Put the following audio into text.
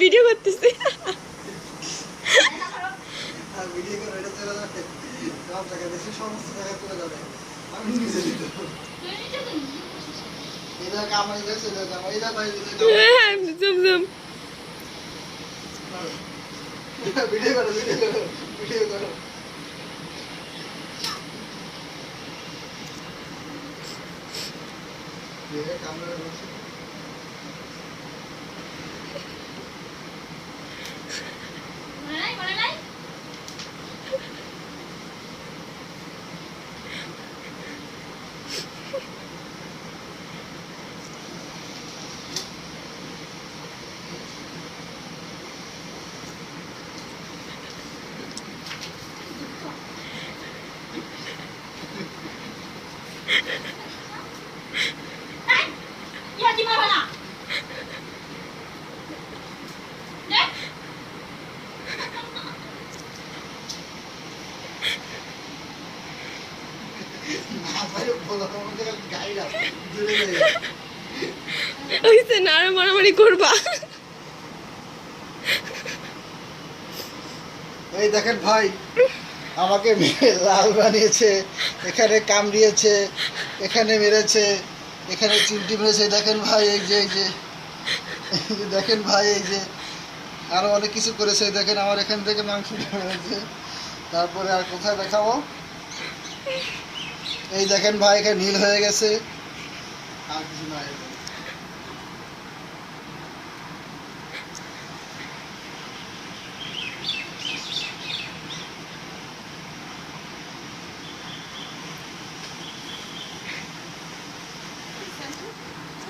Video করতেছি video করো video করো কামড়ে বসে না আরো মারামারি করবা। এই দেখেন ভাই আমাকে লাল বানিয়েছে, এখানে কামড়িয়েছে, এখানে মেরেছে, এখানে চিমটি মেরেছে। দেখেন ভাই এই যে দেখেন ভাই এই যে আরো অনেক কিছু করেছে। দেখেন আমার এখান থেকে মাংস হয়েছে। তারপরে আর কোথায় দেখাবো? এই দেখেন ভাই এখানে নীল হয়ে গেছে। আর কিছু নাই।